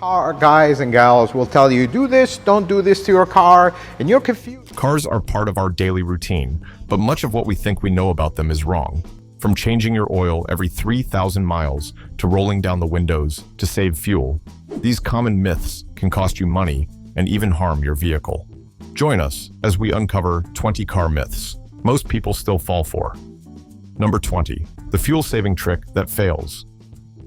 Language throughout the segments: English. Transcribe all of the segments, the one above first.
Car guys and gals will tell you, do this, don't do this to your car, and you're confused. Cars are part of our daily routine, but much of what we think we know about them is wrong. From changing your oil every 3,000 miles to rolling down the windows to save fuel, these common myths can cost you money and even harm your vehicle. Join us as we uncover 20 car myths most people still fall for. Number 20, the fuel-saving trick that fails.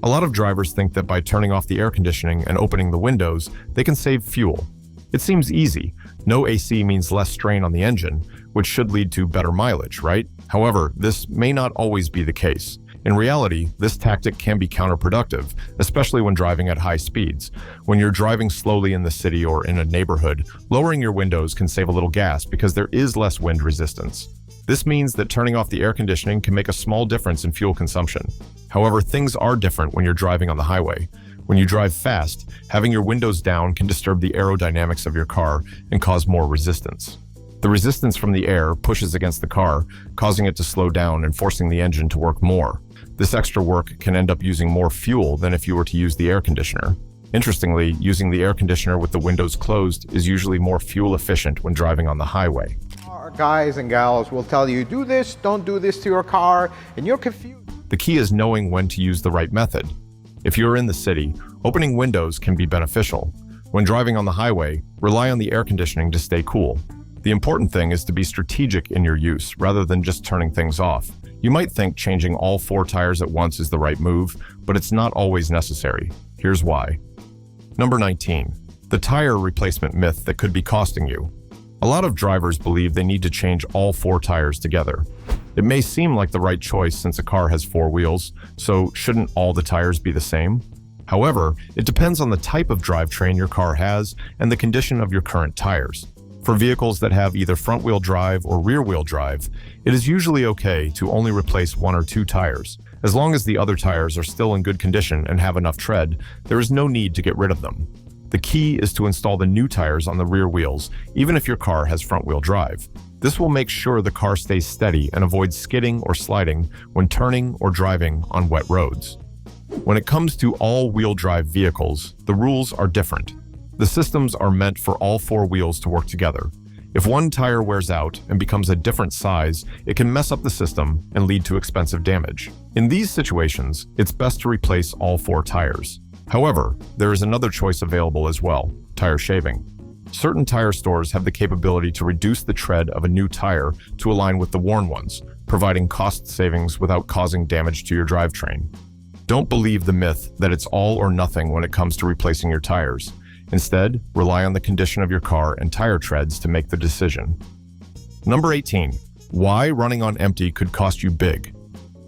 A lot of drivers think that by turning off the air conditioning and opening the windows, they can save fuel. It seems easy. No AC means less strain on the engine, which should lead to better mileage, right? However, this may not always be the case. In reality, this tactic can be counterproductive, especially when driving at high speeds. When you're driving slowly in the city or in a neighborhood, lowering your windows can save a little gas because there is less wind resistance. This means that turning off the air conditioning can make a small difference in fuel consumption. However, things are different when you're driving on the highway. When you drive fast, having your windows down can disturb the aerodynamics of your car and cause more resistance. The resistance from the air pushes against the car, causing it to slow down and forcing the engine to work more. This extra work can end up using more fuel than if you were to use the air conditioner. Interestingly, using the air conditioner with the windows closed is usually more fuel efficient when driving on the highway. Car guys and gals will tell you, do this, don't do this to your car, and you're confused. The key is knowing when to use the right method. If you're in the city, opening windows can be beneficial. When driving on the highway, rely on the air conditioning to stay cool. The important thing is to be strategic in your use rather than just turning things off. You might think changing all 4 tires at once is the right move, but it's not always necessary. Here's why. Number 19, the tire replacement myth that could be costing you. A lot of drivers believe they need to change all 4 tires together. It may seem like the right choice since a car has 4 wheels, so shouldn't all the tires be the same? However, it depends on the type of drivetrain your car has and the condition of your current tires. For vehicles that have either front-wheel drive or rear-wheel drive, it is usually okay to only replace 1 or 2 tires. As long as the other tires are still in good condition and have enough tread, there is no need to get rid of them. The key is to install the new tires on the rear wheels, even if your car has front-wheel drive. This will make sure the car stays steady and avoids skidding or sliding when turning or driving on wet roads. When it comes to all-wheel drive vehicles, the rules are different. The systems are meant for all 4 wheels to work together. If one tire wears out and becomes a different size, it can mess up the system and lead to expensive damage. In these situations, it's best to replace all 4 tires. However, there is another choice available as well: tire shaving. Certain tire stores have the capability to reduce the tread of a new tire to align with the worn ones, providing cost savings without causing damage to your drivetrain. Don't believe the myth that it's all or nothing when it comes to replacing your tires. Instead, rely on the condition of your car and tire treads to make the decision. Number 18, why running on empty could cost you big.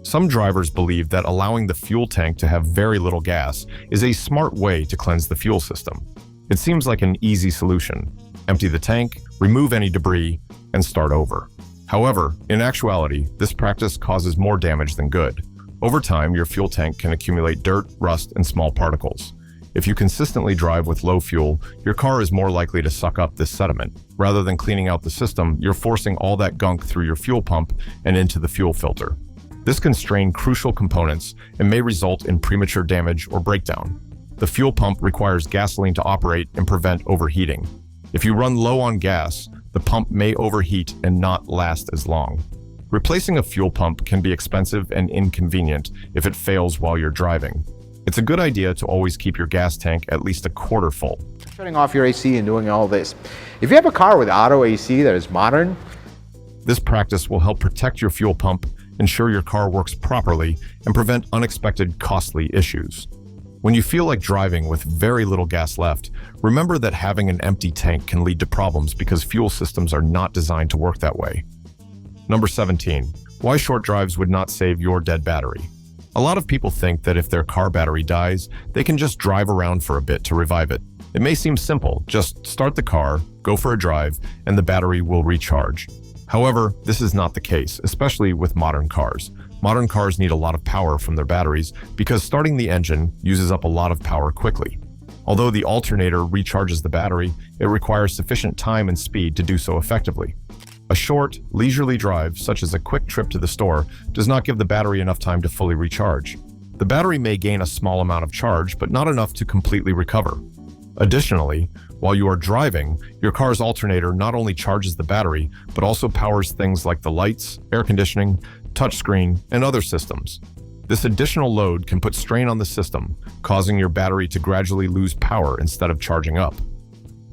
Some drivers believe that allowing the fuel tank to have very little gas is a smart way to cleanse the fuel system. It seems like an easy solution. Empty the tank, remove any debris, and start over. However, in actuality, this practice causes more damage than good. Over time, your fuel tank can accumulate dirt, rust, and small particles. If you consistently drive with low fuel, your car is more likely to suck up this sediment. Rather than cleaning out the system, you're forcing all that gunk through your fuel pump and into the fuel filter. This can strain crucial components and may result in premature damage or breakdown. The fuel pump requires gasoline to operate and prevent overheating. If you run low on gas, the pump may overheat and not last as long. Replacing a fuel pump can be expensive and inconvenient if it fails while you're driving. It's a good idea to always keep your gas tank at least a quarter full. Shutting off your AC and doing all this. If you have a car with auto AC that is modern, this practice will help protect your fuel pump, ensure your car works properly, and prevent unexpected costly issues. When you feel like driving with very little gas left, remember that having an empty tank can lead to problems because fuel systems are not designed to work that way. Number 17, why short drives would not save your dead battery. A lot of people think that if their car battery dies, they can just drive around for a bit to revive it. It may seem simple, just start the car, go for a drive, and the battery will recharge. However, this is not the case, especially with modern cars. Modern cars need a lot of power from their batteries because starting the engine uses up a lot of power quickly. Although the alternator recharges the battery, it requires sufficient time and speed to do so effectively. A short, leisurely drive, such as a quick trip to the store, does not give the battery enough time to fully recharge. The battery may gain a small amount of charge, but not enough to completely recover. Additionally, while you are driving, your car's alternator not only charges the battery, but also powers things like the lights, air conditioning, touchscreen, and other systems. This additional load can put strain on the system, causing your battery to gradually lose power instead of charging up.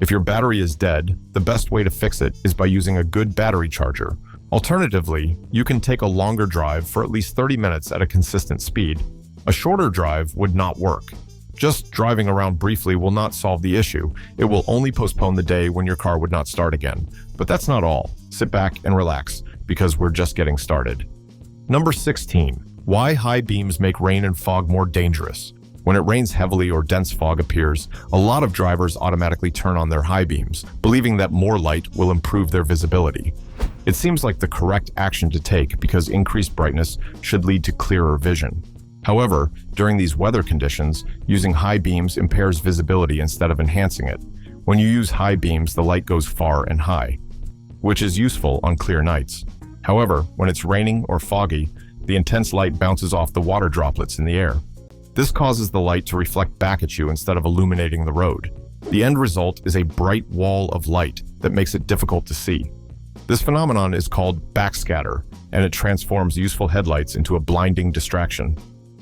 If your battery is dead, the best way to fix it is by using a good battery charger. Alternatively, you can take a longer drive for at least 30 minutes at a consistent speed. A shorter drive would not work. Just driving around briefly will not solve the issue. It will only postpone the day when your car would not start again. But that's not all. Sit back and relax, because we're just getting started. Number 16. Why high beams make rain and fog more dangerous. When it rains heavily or dense fog appears, a lot of drivers automatically turn on their high beams, believing that more light will improve their visibility. It seems like the correct action to take because increased brightness should lead to clearer vision. However, during these weather conditions, using high beams impairs visibility instead of enhancing it. When you use high beams, the light goes far and high, which is useful on clear nights. However, when it's raining or foggy, the intense light bounces off the water droplets in the air. This causes the light to reflect back at you instead of illuminating the road. The end result is a bright wall of light that makes it difficult to see. This phenomenon is called backscatter, and it transforms useful headlights into a blinding distraction.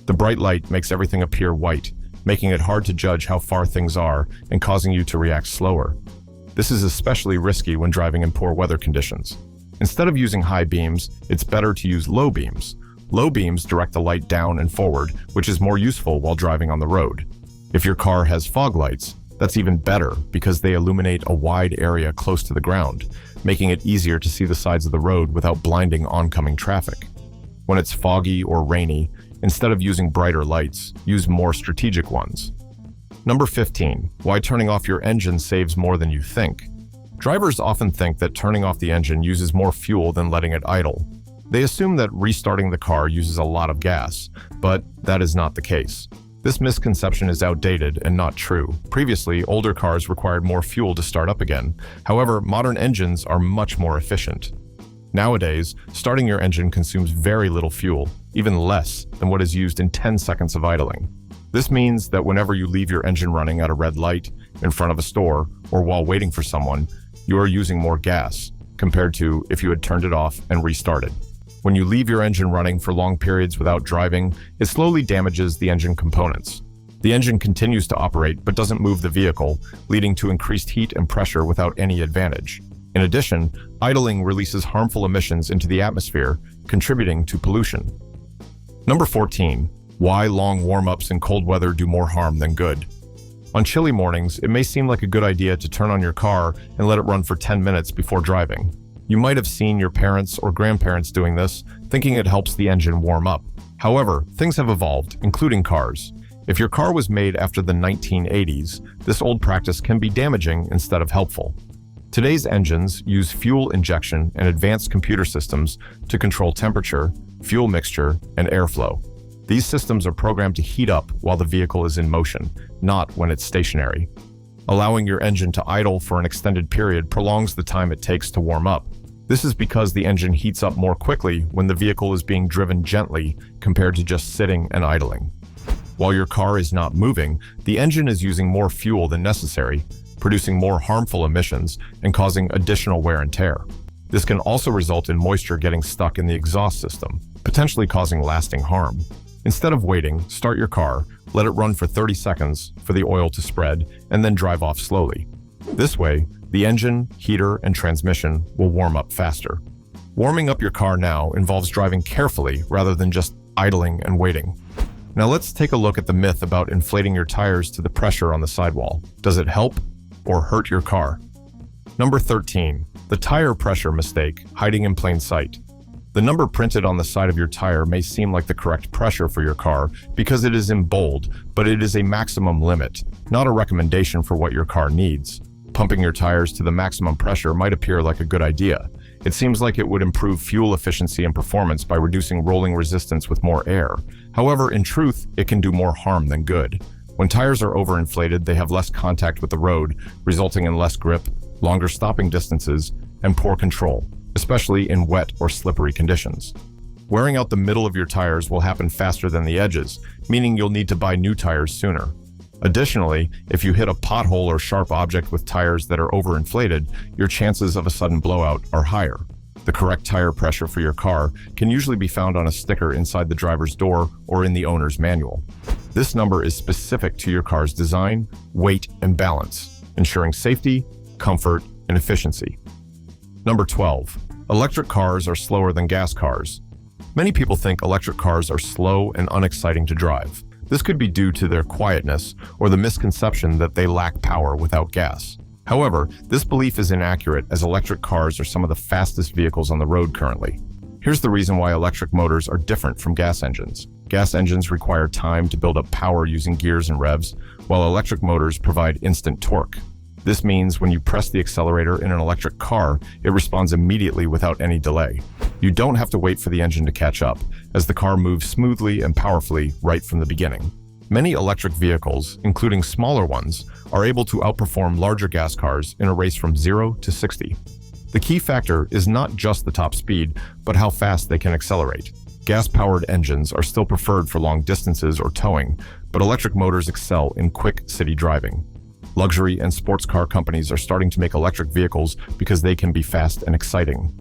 The bright light makes everything appear white, making it hard to judge how far things are and causing you to react slower. This is especially risky when driving in poor weather conditions. Instead of using high beams, it's better to use low beams. Low beams direct the light down and forward, which is more useful while driving on the road. If your car has fog lights, that's even better because they illuminate a wide area close to the ground, making it easier to see the sides of the road without blinding oncoming traffic. When it's foggy or rainy, instead of using brighter lights, use more strategic ones. Number 15. Why turning off your engine saves more than you think. Drivers often think that turning off the engine uses more fuel than letting it idle. They assume that restarting the car uses a lot of gas, but that is not the case. This misconception is outdated and not true. Previously, older cars required more fuel to start up again. However, modern engines are much more efficient. Nowadays, starting your engine consumes very little fuel, even less than what is used in 10 seconds of idling. This means that whenever you leave your engine running at a red light, in front of a store, or while waiting for someone, you are using more gas, compared to if you had turned it off and restarted. When you leave your engine running for long periods without driving, it slowly damages the engine components. The engine continues to operate but doesn't move the vehicle, leading to increased heat and pressure without any advantage. In addition, idling releases harmful emissions into the atmosphere, contributing to pollution. Number 14. Why long warm-ups in cold weather do more harm than good. On chilly mornings, it may seem like a good idea to turn on your car and let it run for 10 minutes before driving. You might have seen your parents or grandparents doing this, thinking it helps the engine warm up. However, things have evolved, including cars. If your car was made after the 1980s, this old practice can be damaging instead of helpful. Today's engines use fuel injection and advanced computer systems to control temperature, fuel mixture, and airflow. These systems are programmed to heat up while the vehicle is in motion, not when it's stationary. Allowing your engine to idle for an extended period prolongs the time it takes to warm up. This is because the engine heats up more quickly when the vehicle is being driven gently compared to just sitting and idling. While your car is not moving, the engine is using more fuel than necessary, producing more harmful emissions and causing additional wear and tear. This can also result in moisture getting stuck in the exhaust system, potentially causing lasting harm. Instead of waiting, start your car, let it run for 30 seconds for the oil to spread, and then drive off slowly. This way, the engine, heater, and transmission will warm up faster. Warming up your car now involves driving carefully rather than just idling and waiting. Now let's take a look at the myth about inflating your tires to the pressure on the sidewall. Does it help or hurt your car? Number 13. The tire pressure mistake, hiding in plain sight. The number printed on the side of your tire may seem like the correct pressure for your car because it is in bold, but it is a maximum limit, not a recommendation for what your car needs. Pumping your tires to the maximum pressure might appear like a good idea. It seems like it would improve fuel efficiency and performance by reducing rolling resistance with more air. However, in truth, it can do more harm than good. When tires are overinflated, they have less contact with the road, resulting in less grip, longer stopping distances, and poor control, especially in wet or slippery conditions. Wearing out the middle of your tires will happen faster than the edges, meaning you'll need to buy new tires sooner. Additionally, if you hit a pothole or sharp object with tires that are overinflated, your chances of a sudden blowout are higher. The correct tire pressure for your car can usually be found on a sticker inside the driver's door or in the owner's manual. This number is specific to your car's design, weight, and balance, ensuring safety, comfort, and efficiency. Number 12. Electric cars are slower than gas cars. Many people think electric cars are slow and unexciting to drive. This could be due to their quietness or the misconception that they lack power without gas. However, this belief is inaccurate as electric cars are some of the fastest vehicles on the road currently. Here's the reason why electric motors are different from gas engines. Gas engines require time to build up power using gears and revs, while electric motors provide instant torque. This means when you press the accelerator in an electric car, it responds immediately without any delay. You don't have to wait for the engine to catch up, as the car moves smoothly and powerfully right from the beginning. Many electric vehicles, including smaller ones, are able to outperform larger gas cars in a race from 0 to 60. The key factor is not just the top speed, but how fast they can accelerate. Gas-powered engines are still preferred for long distances or towing, but electric motors excel in quick city driving. Luxury and sports car companies are starting to make electric vehicles because they can be fast and exciting.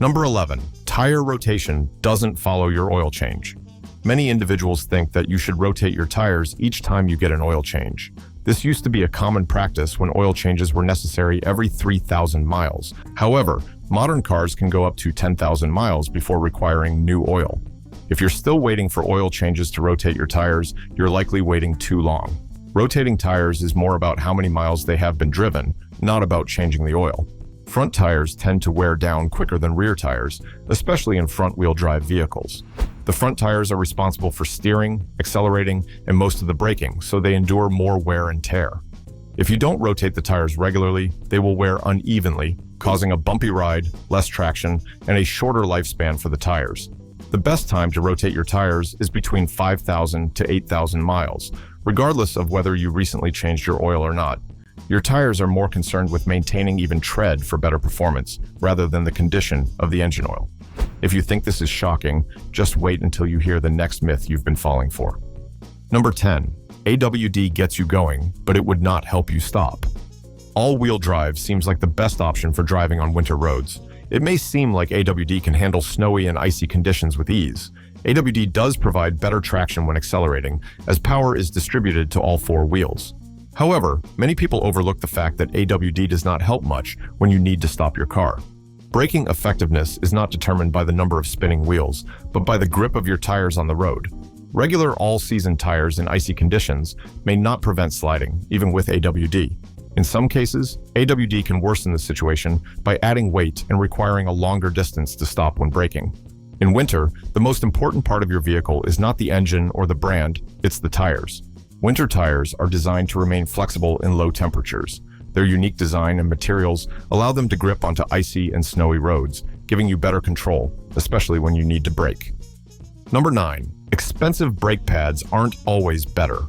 Number 11. Tire rotation doesn't follow your oil change. Many individuals think that you should rotate your tires each time you get an oil change. This used to be a common practice when oil changes were necessary every 3,000 miles. However, modern cars can go up to 10,000 miles before requiring new oil. If you're still waiting for oil changes to rotate your tires, you're likely waiting too long. Rotating tires is more about how many miles they have been driven, not about changing the oil. Front tires tend to wear down quicker than rear tires, especially in front-wheel drive vehicles. The front tires are responsible for steering, accelerating, and most of the braking, so they endure more wear and tear. If you don't rotate the tires regularly, they will wear unevenly, causing a bumpy ride, less traction, and a shorter lifespan for the tires. The best time to rotate your tires is between 5,000 to 8,000 miles, regardless of whether you recently changed your oil or not. Your tires are more concerned with maintaining even tread for better performance, rather than the condition of the engine oil. If you think this is shocking, just wait until you hear the next myth you've been falling for. Number 10. AWD gets you going, but it would not help you stop. All-wheel drive seems like the best option for driving on winter roads. It may seem like AWD can handle snowy and icy conditions with ease. AWD does provide better traction when accelerating, as power is distributed to all four wheels. However, many people overlook the fact that AWD does not help much when you need to stop your car. Braking effectiveness is not determined by the number of spinning wheels, but by the grip of your tires on the road. Regular all-season tires in icy conditions may not prevent sliding, even with AWD. In some cases, AWD can worsen the situation by adding weight and requiring a longer distance to stop when braking. In winter, the most important part of your vehicle is not the engine or the brand, it's the tires. Winter tires are designed to remain flexible in low temperatures. Their unique design and materials allow them to grip onto icy and snowy roads, giving you better control, especially when you need to brake. Number 9. Expensive brake pads aren't always better.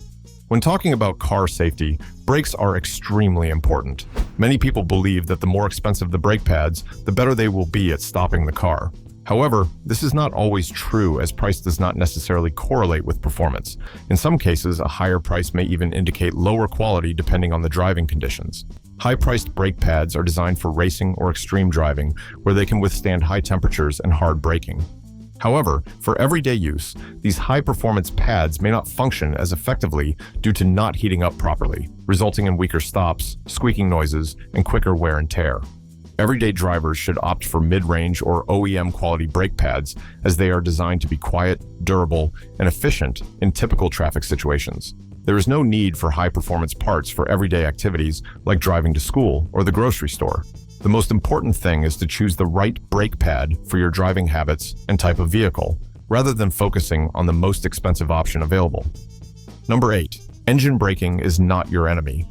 When talking about car safety, brakes are extremely important. Many people believe that the more expensive the brake pads, the better they will be at stopping the car. However, this is not always true, as price does not necessarily correlate with performance. In some cases, a higher price may even indicate lower quality depending on the driving conditions. High-priced brake pads are designed for racing or extreme driving, where they can withstand high temperatures and hard braking. However, for everyday use, these high-performance pads may not function as effectively due to not heating up properly, resulting in weaker stops, squeaking noises, and quicker wear and tear. Everyday drivers should opt for mid-range or OEM quality brake pads, as they are designed to be quiet, durable, and efficient in typical traffic situations. There is no need for high-performance parts for everyday activities like driving to school or the grocery store. The most important thing is to choose the right brake pad for your driving habits and type of vehicle, rather than focusing on the most expensive option available. Number 8. Engine braking is not your enemy.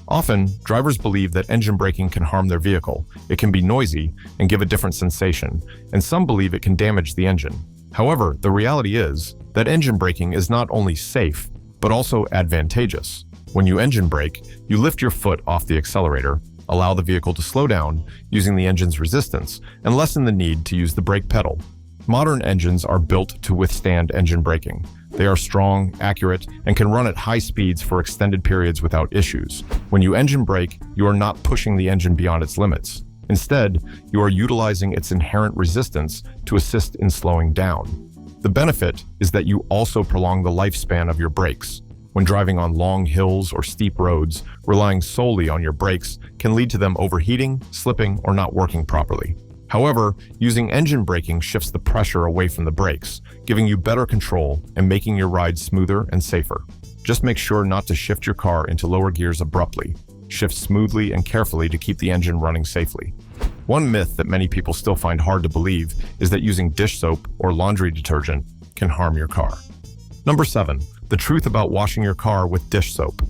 Often, drivers believe that engine braking can harm their vehicle. It can be noisy and give a different sensation, and some believe it can damage the engine. However, the reality is that engine braking is not only safe, but also advantageous. When you engine brake, you lift your foot off the accelerator, allow the vehicle to slow down using the engine's resistance, and lessen the need to use the brake pedal. Modern engines are built to withstand engine braking. They are strong, accurate, and can run at high speeds for extended periods without issues. When you engine brake, you are not pushing the engine beyond its limits. Instead, you are utilizing its inherent resistance to assist in slowing down. The benefit is that you also prolong the lifespan of your brakes. When driving on long hills or steep roads, relying solely on your brakes can lead to them overheating, slipping, or not working properly. However, using engine braking shifts the pressure away from the brakes, giving you better control and making your ride smoother and safer. Just make sure not to shift your car into lower gears abruptly. Shift smoothly and carefully to keep the engine running safely. One myth that many people still find hard to believe is that using dish soap or laundry detergent can harm your car. Number 7. The truth about washing your car with dish soap.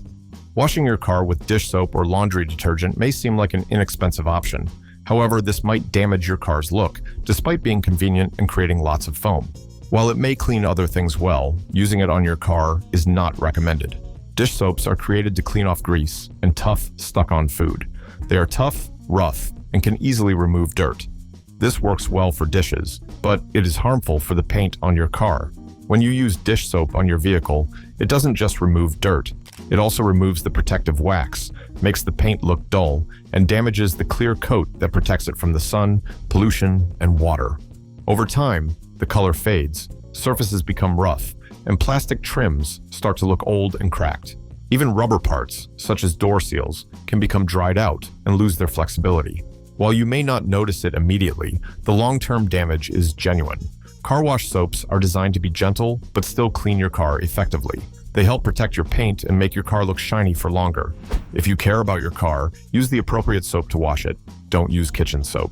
Washing your car with dish soap or laundry detergent may seem like an inexpensive option. However, this might damage your car's look, despite being convenient and creating lots of foam. While it may clean other things well, using it on your car is not recommended. Dish soaps are created to clean off grease and tough, stuck-on food. They are tough, rough, and can easily remove dirt. This works well for dishes, but it is harmful for the paint on your car. When you use dish soap on your vehicle, it doesn't just remove dirt. It also removes the protective wax, makes the paint look dull, and damages the clear coat that protects it from the sun, pollution, and water. Over time, the color fades, surfaces become rough, and plastic trims start to look old and cracked. Even rubber parts, such as door seals, can become dried out and lose their flexibility. While you may not notice it immediately, the long-term damage is genuine. Car wash soaps are designed to be gentle, but still clean your car effectively. They help protect your paint and make your car look shiny for longer. If you care about your car, use the appropriate soap to wash it. Don't use kitchen soap.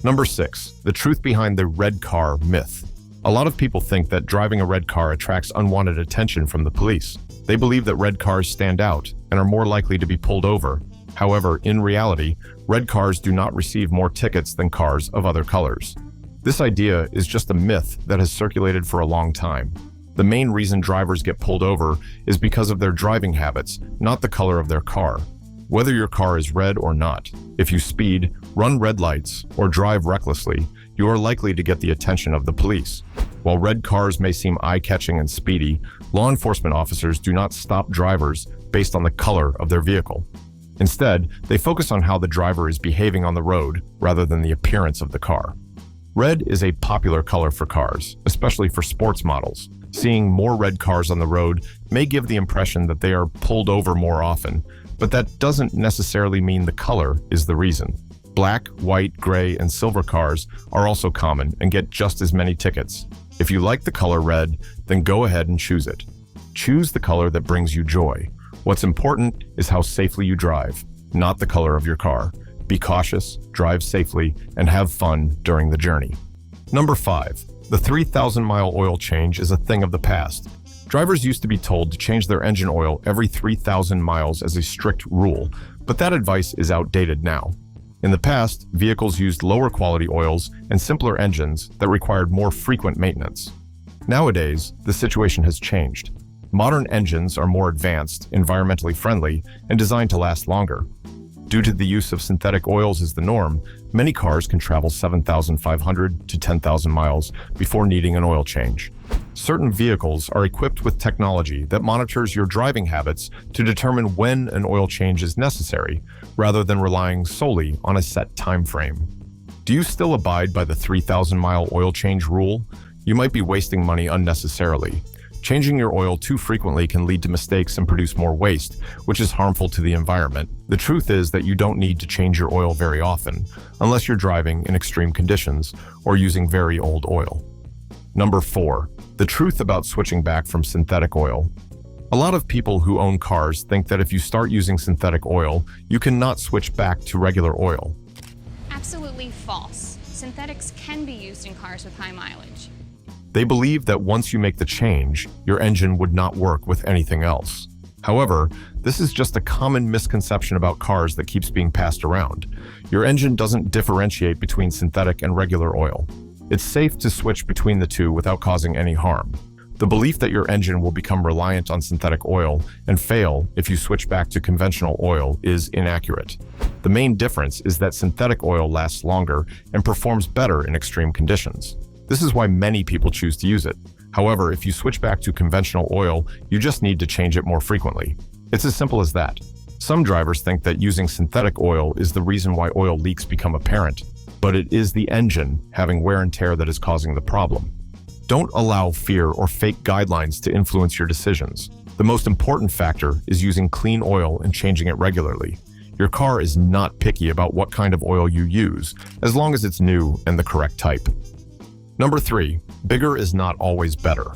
Number 6. The truth behind the red car myth. A lot of people think that driving a red car attracts unwanted attention from the police. They believe that red cars stand out and are more likely to be pulled over. However, in reality, red cars do not receive more tickets than cars of other colors. This idea is just a myth that has circulated for a long time. The main reason drivers get pulled over is because of their driving habits, not the color of their car. Whether your car is red or not, if you speed, run red lights, or drive recklessly, you are likely to get the attention of the police. While red cars may seem eye-catching and speedy, law enforcement officers do not stop drivers based on the color of their vehicle. Instead, they focus on how the driver is behaving on the road rather than the appearance of the car. Red is a popular color for cars, especially for sports models. Seeing more red cars on the road may give the impression that they are pulled over more often, but that doesn't necessarily mean the color is the reason. Black, white, gray, and silver cars are also common and get just as many tickets. If you like the color red, then go ahead and choose it. Choose the color that brings you joy. What's important is how safely you drive, not the color of your car. Be cautious, drive safely, and have fun during the journey. Number 5. The 3,000-mile oil change is a thing of the past. Drivers used to be told to change their engine oil every 3,000 miles as a strict rule, but that advice is outdated now. In the past, vehicles used lower quality oils and simpler engines that required more frequent maintenance. Nowadays, the situation has changed. Modern engines are more advanced, environmentally friendly, and designed to last longer. Due to the use of synthetic oils as the norm, many cars can travel 7,500 to 10,000 miles before needing an oil change. Certain vehicles are equipped with technology that monitors your driving habits to determine when an oil change is necessary, rather than relying solely on a set time frame. Do you still abide by the 3,000-mile oil change rule? You might be wasting money unnecessarily. Changing your oil too frequently can lead to mistakes and produce more waste, which is harmful to the environment. The truth is that you don't need to change your oil very often, unless you're driving in extreme conditions or using very old oil. Number 4. The truth about switching back from synthetic oil. A lot of people who own cars think that if you start using synthetic oil, you cannot switch back to regular oil. Absolutely false. Synthetics can be used in cars with high mileage. They believe that once you make the change, your engine would not work with anything else. However, this is just a common misconception about cars that keeps being passed around. Your engine doesn't differentiate between synthetic and regular oil. It's safe to switch between the two without causing any harm. The belief that your engine will become reliant on synthetic oil and fail if you switch back to conventional oil is inaccurate. The main difference is that synthetic oil lasts longer and performs better in extreme conditions. This is why many people choose to use it. However, if you switch back to conventional oil, you just need to change it more frequently. It's as simple as that. Some drivers think that using synthetic oil is the reason why oil leaks become apparent, but it is the engine having wear and tear that is causing the problem. Don't allow fear or fake guidelines to influence your decisions. The most important factor is using clean oil and changing it regularly. Your car is not picky about what kind of oil you use, as long as it's new and the correct type. Number 3, bigger is not always better.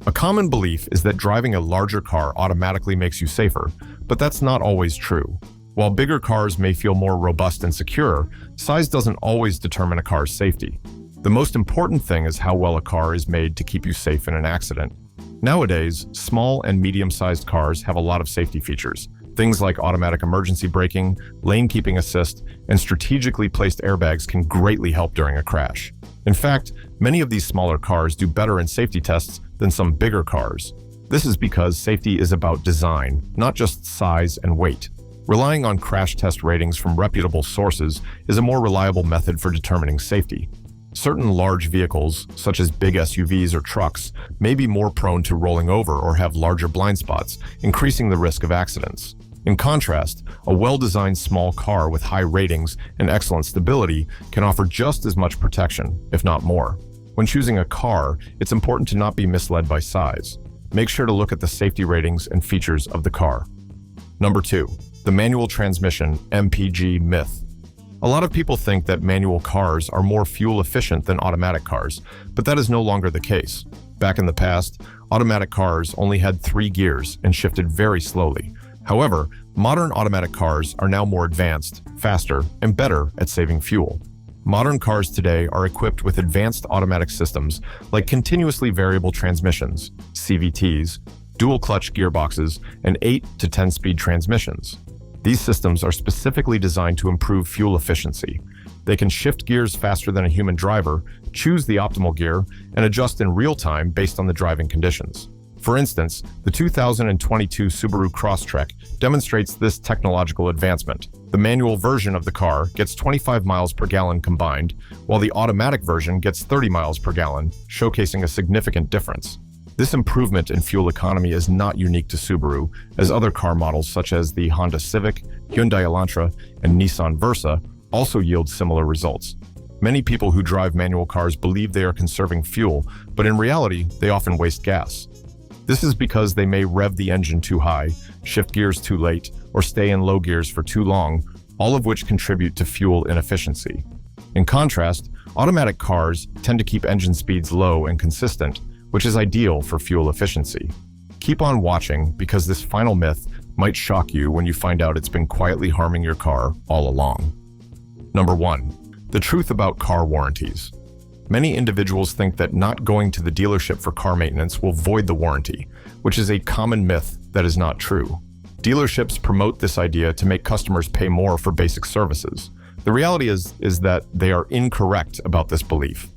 A common belief is that driving a larger car automatically makes you safer, but that's not always true. While bigger cars may feel more robust and secure, size doesn't always determine a car's safety. The most important thing is how well a car is made to keep you safe in an accident. Nowadays, small and medium-sized cars have a lot of safety features. Things like automatic emergency braking, lane keeping assist, and strategically placed airbags can greatly help during a crash. In fact, many of these smaller cars do better in safety tests than some bigger cars. This is because safety is about design, not just size and weight. Relying on crash test ratings from reputable sources is a more reliable method for determining safety. Certain large vehicles, such as big SUVs or trucks, may be more prone to rolling over or have larger blind spots, increasing the risk of accidents. In contrast, a well-designed small car with high ratings and excellent stability can offer just as much protection, if not more. When choosing a car, it's important to not be misled by size. Make sure to look at the safety ratings and features of the car. Number 2, the manual transmission MPG myth. A lot of people think that manual cars are more fuel efficient than automatic cars, but that is no longer the case. Back in the past, automatic cars only had 3 gears and shifted very slowly. However, modern automatic cars are now more advanced, faster, and better at saving fuel. Modern cars today are equipped with advanced automatic systems like continuously variable transmissions, CVTs, dual-clutch gearboxes, and 8 to 10-speed transmissions. These systems are specifically designed to improve fuel efficiency. They can shift gears faster than a human driver, choose the optimal gear, and adjust in real time based on the driving conditions. For instance, the 2022 Subaru Crosstrek demonstrates this technological advancement. The manual version of the car gets 25 miles per gallon combined, while the automatic version gets 30 miles per gallon, showcasing a significant difference. This improvement in fuel economy is not unique to Subaru, as other car models such as the Honda Civic, Hyundai Elantra, and Nissan Versa also yield similar results. Many people who drive manual cars believe they are conserving fuel, but in reality, they often waste gas. This is because they may rev the engine too high, shift gears too late, or stay in low gears for too long, all of which contribute to fuel inefficiency. In contrast, automatic cars tend to keep engine speeds low and consistent, which is ideal for fuel efficiency. Keep on watching because this final myth might shock you when you find out it's been quietly harming your car all along. Number 1, the truth about car warranties. Many individuals think that not going to the dealership for car maintenance will void the warranty, which is a common myth that is not true. Dealerships promote this idea to make customers pay more for basic services. The reality is that they are incorrect about this belief.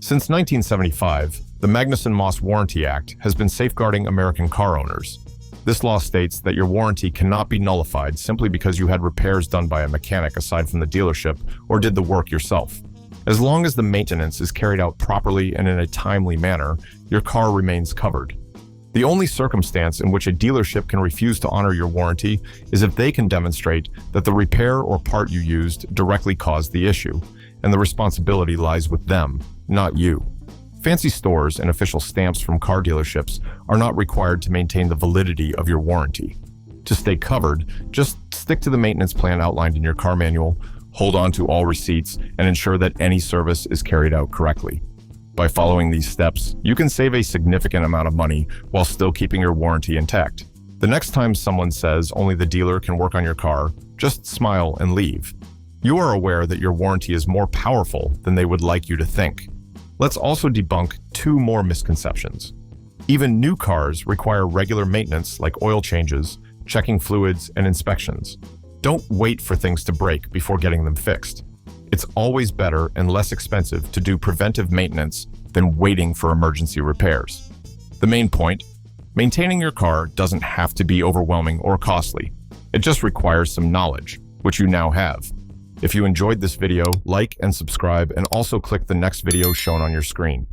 Since 1975, the Magnuson-Moss Warranty Act has been safeguarding American car owners. This law states that your warranty cannot be nullified simply because you had repairs done by a mechanic aside from the dealership or did the work yourself. As long as the maintenance is carried out properly and in a timely manner, your car remains covered. The only circumstance in which a dealership can refuse to honor your warranty is if they can demonstrate that the repair or part you used directly caused the issue, and the responsibility lies with them, not you. Fancy stores and official stamps from car dealerships are not required to maintain the validity of your warranty. To stay covered, just stick to the maintenance plan outlined in your car manual, hold on to all receipts, and ensure that any service is carried out correctly. By following these steps, you can save a significant amount of money while still keeping your warranty intact. The next time someone says only the dealer can work on your car, just smile and leave. You are aware that your warranty is more powerful than they would like you to think. Let's also debunk 2 more misconceptions. Even new cars require regular maintenance like oil changes, checking fluids, and inspections. Don't wait for things to break before getting them fixed. It's always better and less expensive to do preventive maintenance than waiting for emergency repairs. The main point: maintaining your car doesn't have to be overwhelming or costly. It just requires some knowledge, which you now have. If you enjoyed this video, like and subscribe, and also click the next video shown on your screen.